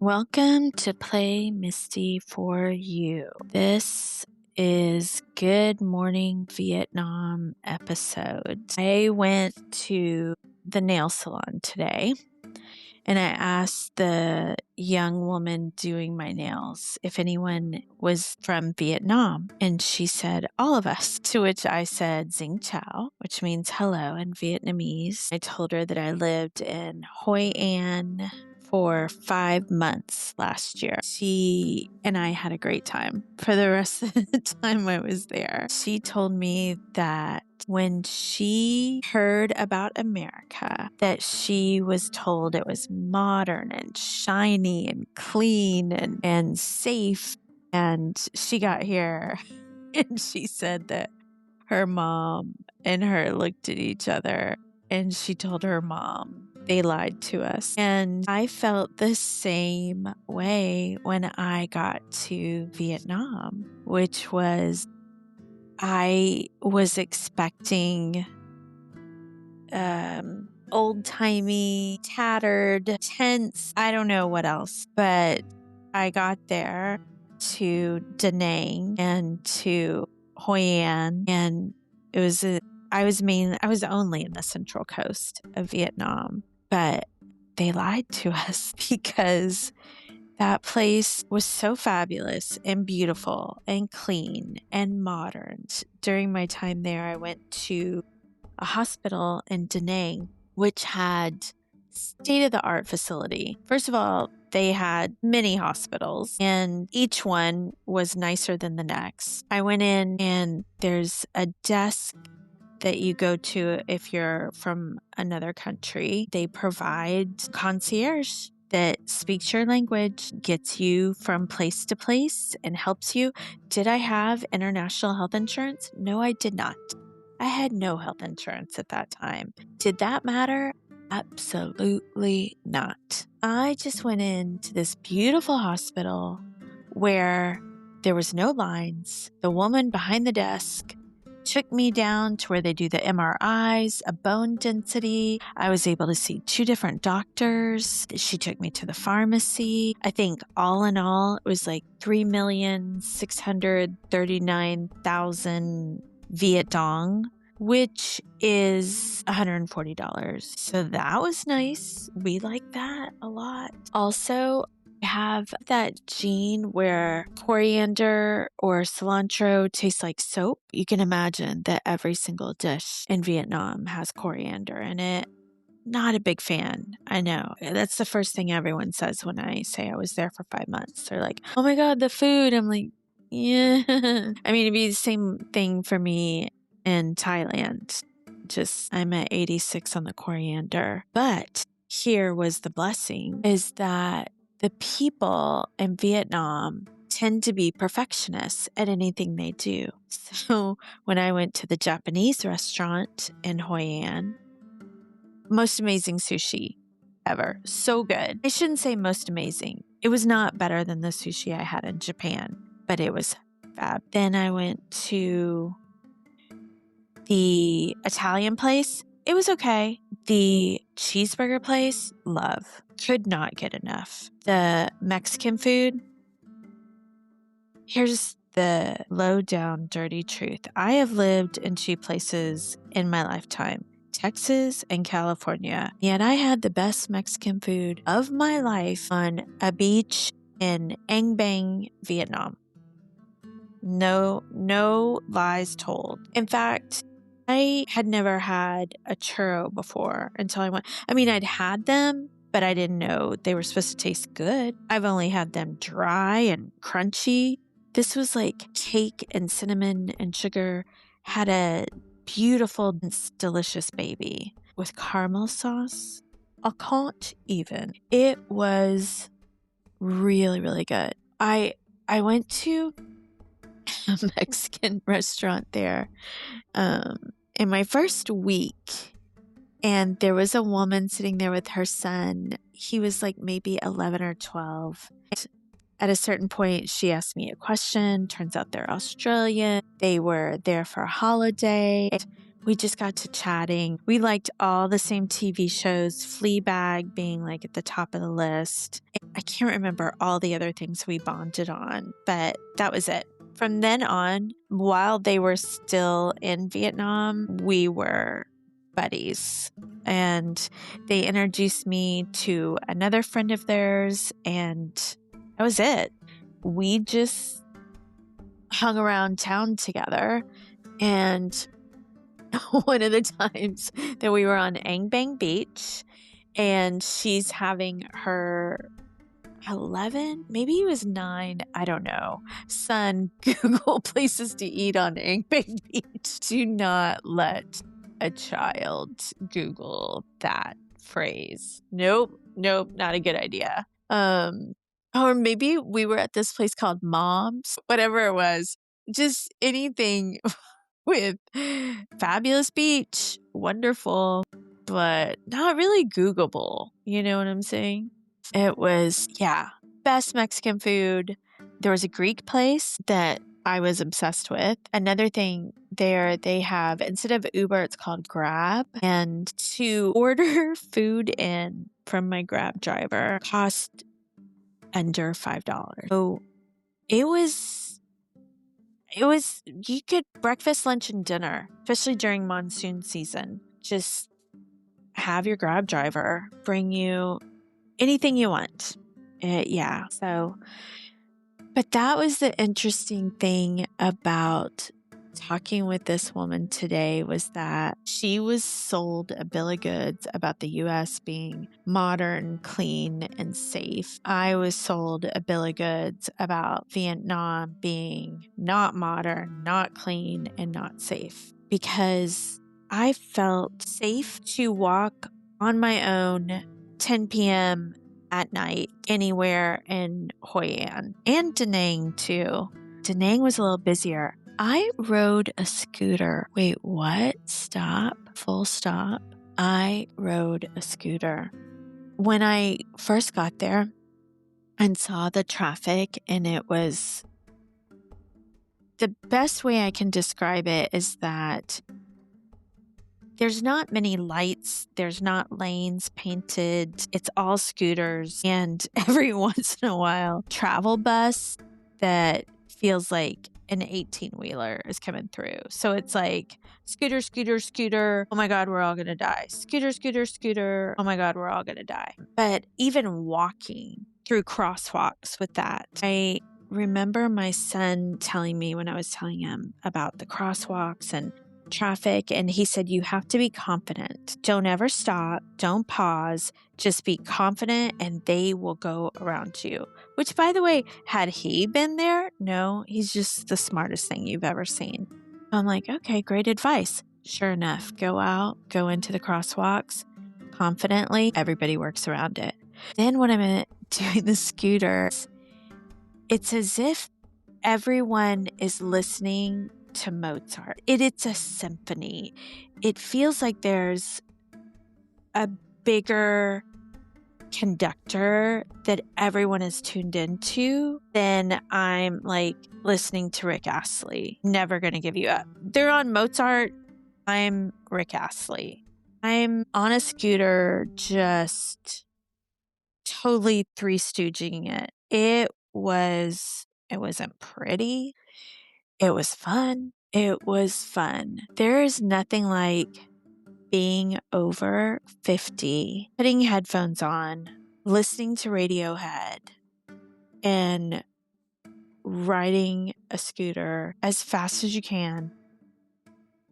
Welcome to Play Misty for You. This is Good Morning Vietnam episode. I went to the nail salon today and I asked the young woman doing my nails if anyone was from Vietnam. And she said, all of us, to which I said Xing Chao, which means hello in Vietnamese. I told her that I lived in Hoi An for 5 months last year. She and I had a great time for the rest of the time I was there. She told me that when she heard about America, that she was told it was modern and shiny and clean and safe. And she got here and she said that her mom and her looked at each other and she told her mom they lied to us. And I felt the same way when I got to Vietnam, which was I was expecting old-timey, tattered, tense, I don't know what else. But I got there to Da Nang and to Hoi An, and I was only in the central coast of Vietnam, but they lied to us because that place was so fabulous and beautiful and clean and modern. During my time there, I went to a hospital in Da Nang, which had state-of-the-art facility. First of all, they had many hospitals and each one was nicer than the next. I went in and there's a desk that you go to if you're from another country. They provide concierge that speaks your language, gets you from place to place, and helps you. Did I have international health insurance? No, I did not. I had no health insurance at that time. Did that matter? Absolutely not. I just went into this beautiful hospital where there was no lines. The woman behind the desk took me down to where they do the MRIs, a bone density. I was able to see 2 different doctors. She took me to the pharmacy. I think all in all, it was like 3,639,000 Viet Dong, which is $140. So that was nice. We like that a lot. Also, have that gene where coriander or cilantro tastes like soap. You can imagine that every single dish in Vietnam has coriander in it. Not a big fan. I know. That's the first thing everyone says when I say I was there for 5 months. They're like, oh my God, the food. I'm like, yeah. I mean, it'd be the same thing for me in Thailand. Just, I'm at 86 on the coriander. But here was the blessing, is that the people in Vietnam tend to be perfectionists at anything they do. So when I went to the Japanese restaurant in Hoi An, most amazing sushi ever. So good. I shouldn't say most amazing. It was not better than the sushi I had in Japan, but it was fab. Then I went to the Italian place. It was okay. The cheeseburger place, love. Could not get enough. The Mexican food, here's the low down dirty truth. I have lived in 2 places in my lifetime, Texas and California. Yet I had the best Mexican food of my life on a beach in Anh Bang, Vietnam. No lies told. In fact, I had never had a churro before until I went. I mean, I'd had them, but I didn't know they were supposed to taste good. I've only had them dry and crunchy. This was like cake and cinnamon and sugar, had a beautiful, delicious baby with caramel sauce. I can't even. It was really, really good. I went to a Mexican restaurant there in my first week, and there was a woman sitting there with her son. He was like maybe 11 or 12. At a certain point, she asked me a question. Turns out they're Australian. They were there for a holiday. We just got to chatting. We liked all the same TV shows, Fleabag being like at the top of the list. I can't remember all the other things we bonded on, but that was it. From then on, while they were still in Vietnam, we were buddies. And they introduced me to another friend of theirs, and that was it. We just hung around town together. And one of the times that we were on Anh Bang Beach, and she's having her 11, maybe he was 9, I don't know, son Google places to eat on Anh Bang Beach. Do not let a child Google that phrase. Nope, not a good idea. Or maybe we were at this place called Mom's, whatever it was, just anything with fabulous beach, wonderful, but not really Googleable. You know what I'm saying? It was, best Mexican food. There was a Greek place that I was obsessed with. Another thing there, they have, instead of Uber, it's called Grab. And to order food in from my Grab driver cost under $5. So it was, you could breakfast, lunch, and dinner, especially during monsoon season. Just have your Grab driver bring you anything you want. But that was the interesting thing about talking with this woman today, was that she was sold a bill of goods about the US being modern, clean, and safe. I was sold a bill of goods about Vietnam being not modern, not clean, and not safe, because I felt safe to walk on my own 10 p.m. at night anywhere in Hoi An, and Da Nang too. Da Nang was a little busier. I rode a scooter. Wait, what? Stop. Full stop. I rode a scooter. When I first got there and saw the traffic, and it was, the best way I can describe it is that there's not many lights. There's not lanes painted. It's all scooters. And every once in a while, travel bus that feels like an 18-wheeler is coming through. So it's like scooter, scooter, scooter. Oh my God, we're all going to die. Scooter, scooter, scooter. Oh my God, we're all going to die. But even walking through crosswalks with that, I remember my son telling me when I was telling him about the crosswalks and traffic, and he said, you have to be confident. Don't ever stop. Don't pause. Just be confident, and they will go around you. Which, by the way, had he been there? No, he's just the smartest thing you've ever seen. I'm like, okay, great advice. Sure enough, go out, go into the crosswalks confidently. Everybody works around it. Then when I'm doing the scooters, it's as if everyone is listening to Mozart. It's a symphony. It feels like there's a bigger conductor that everyone is tuned into. Then I'm like listening to Rick Astley. Never gonna give you up. They're on Mozart. I'm Rick Astley. I'm on a scooter, just totally Three Stooging it. It wasn't pretty. It was fun. It was fun. There is nothing like being over 50, putting headphones on, listening to Radiohead, and riding a scooter as fast as you can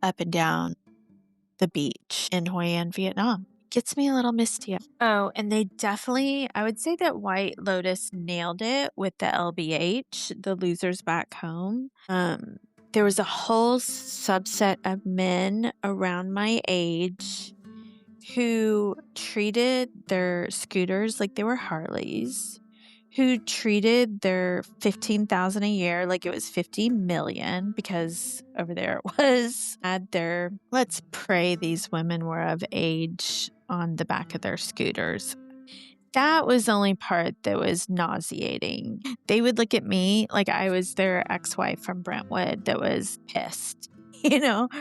up and down the beach in Hoi An, Vietnam. Gets me a little misty. Oh, and they definitely, I would say that White Lotus nailed it with the LBH, the losers back home. There was a whole subset of men around my age who treated their scooters like they were Harleys, who treated their $15,000 a year like it was 50 million, because over there it was, had their, let's pray these women were of age on the back of their scooters. That was the only part that was nauseating. They would look at me like I was their ex-wife from Brentwood that was pissed.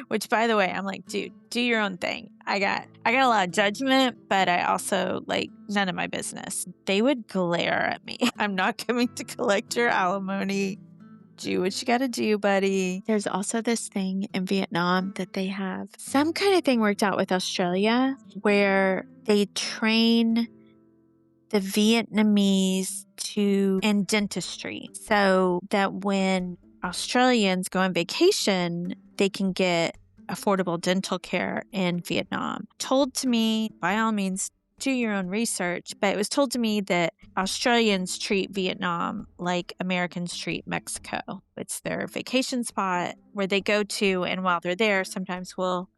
which by the way, I'm like, dude, do your own thing. I got a lot of judgment, but I also like none of my business. They would glare at me. I'm not coming to collect your alimony. Do what you gotta do, buddy. There's also this thing in Vietnam that they have. Some kind of thing worked out with Australia where they train the Vietnamese in dentistry so that when Australians go on vacation, they can get affordable dental care in Vietnam. Told to me, by all means, do your own research, but it was told to me that Australians treat Vietnam like Americans treat Mexico. It's their vacation spot where they go to, and while they're there, sometimes we'll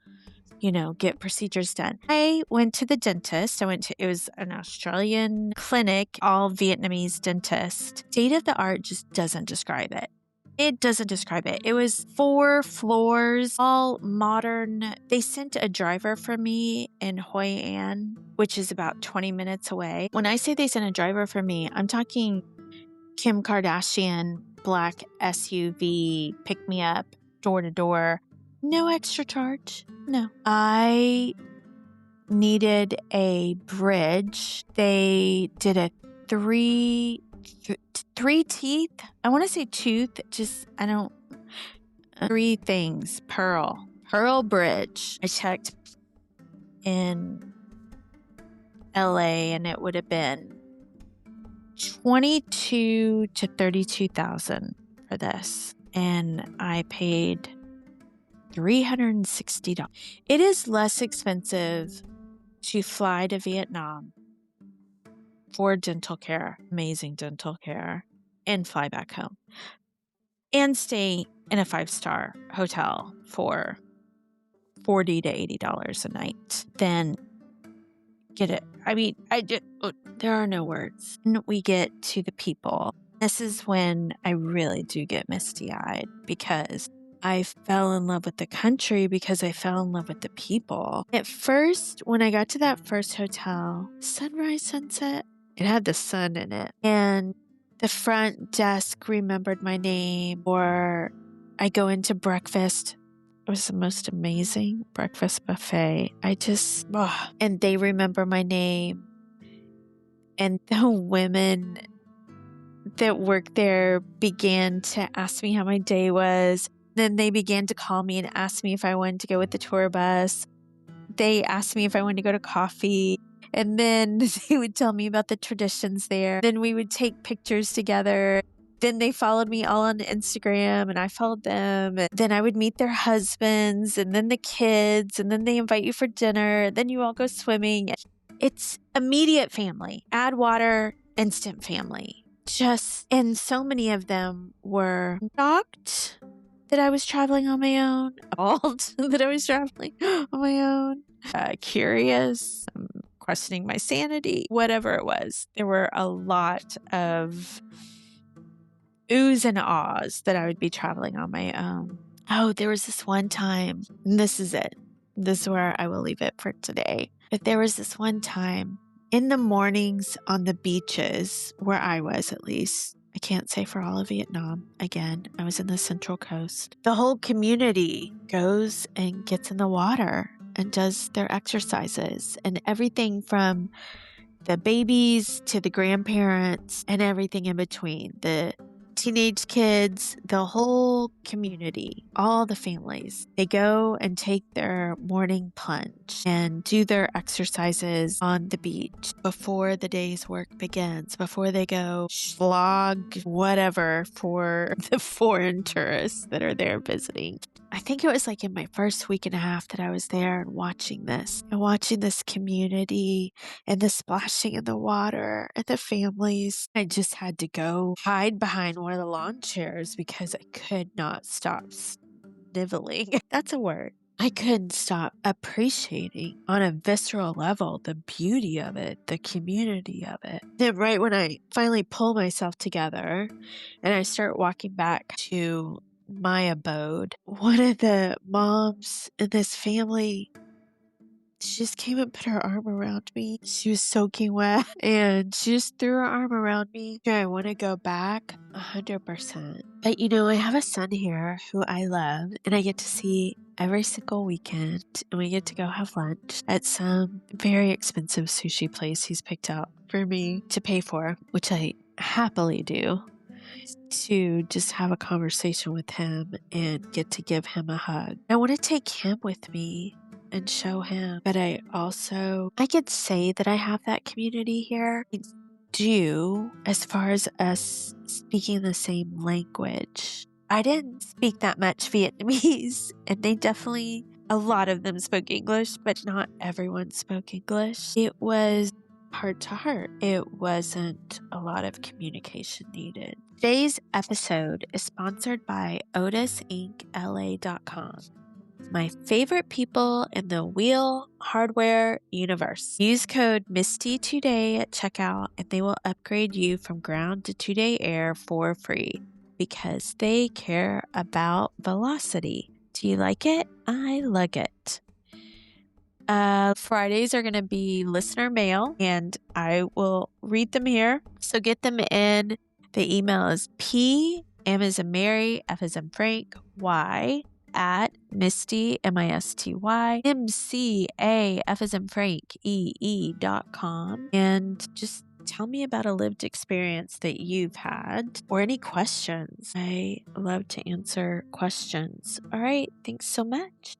get procedures done. I went to the dentist. It was an Australian clinic, all Vietnamese dentist. State of the art just doesn't describe it. It doesn't describe it. It was 4 floors, all modern. They sent a driver for me in Hoi An, which is about 20 minutes away. When I say they sent a driver for me, I'm talking Kim Kardashian, black SUV, pick me up, door to door. No extra charge. No. I needed a bridge. They did a three teeth. I want to say tooth. Three things. Pearl bridge. I checked in LA and it would have been 22 to 32,000 for this. And I paid $360. It is less expensive to fly to Vietnam for dental care, amazing dental care, and fly back home and stay in a 5-star hotel for $40 to $80 a night. Then get it. There are no words. And we get to the people. This is when I really do get misty-eyed because I fell in love with the country because I fell in love with the people. At first, when I got to that first hotel, sunrise, sunset, it had the sun in it. And the front desk remembered my name, or I go into breakfast. It was the most amazing breakfast buffet. And they remember my name. And the women that worked there began to ask me how my day was. Then they began to call me and ask me if I wanted to go with the tour bus. They asked me if I wanted to go to coffee. And then they would tell me about the traditions there. Then we would take pictures together. Then they followed me all on Instagram and I followed them. And then I would meet their husbands and then the kids. And then they invite you for dinner. Then you all go swimming. It's immediate family. Add water, instant family. And so many of them were shocked that I was traveling on my own, appalled that I was traveling on my own, curious, questioning my sanity, whatever it was. There were a lot of oohs and ahs that I would be traveling on my own. Oh, there was this one time, and this is it. This is where I will leave it for today. But there was this one time in the mornings on the beaches, where I was at least, I can't say for all of Vietnam. Again, I was in the Central Coast. The whole community goes and gets in the water and does their exercises, and everything from the babies to the grandparents and everything in between. The teenage kids, the whole community, all the families, they go and take their morning plunge and do their exercises on the beach before the day's work begins, before they go slog whatever for the foreign tourists that are there visiting. I think it was like in my first week and a half that I was there and watching this community and the splashing in the water and the families. I just had to go hide behind one of the lawn chairs because I could not stop sniveling. That's a word. I couldn't stop appreciating on a visceral level the beauty of it, the community of it. Then right when I finally pull myself together and I start walking back to my abode, one of the moms in this family she just came and put her arm around me. She was soaking wet and she just threw her arm around me. Sure, I want to go back 100%. But I have a son here who I love and I get to see every single weekend, and we get to go have lunch at some very expensive sushi place he's picked out for me to pay for, which I happily do, to just have a conversation with him and get to give him a hug. I want to take him with me and show him, but I could say that I have that community here. I do, as far as us speaking the same language. I didn't speak that much Vietnamese, and a lot of them spoke English, but not everyone spoke English. It was heart to heart. It wasn't a lot of communication needed. Today's episode is sponsored by OtisIncLA.com. My favorite people in the wheel hardware universe. Use code Misty today at checkout and they will upgrade you from ground to 2-day air for free because they care about velocity. Do you like it? I like it. Fridays are going to be listener mail and I will read them here. So get them in. The email is P, M as in Mary, F as in Frank, Y, at Misty, MISTY, MCA, F as in Frank, EE.com. And just tell me about a lived experience that you've had or any questions. I love to answer questions. All right. Thanks so much.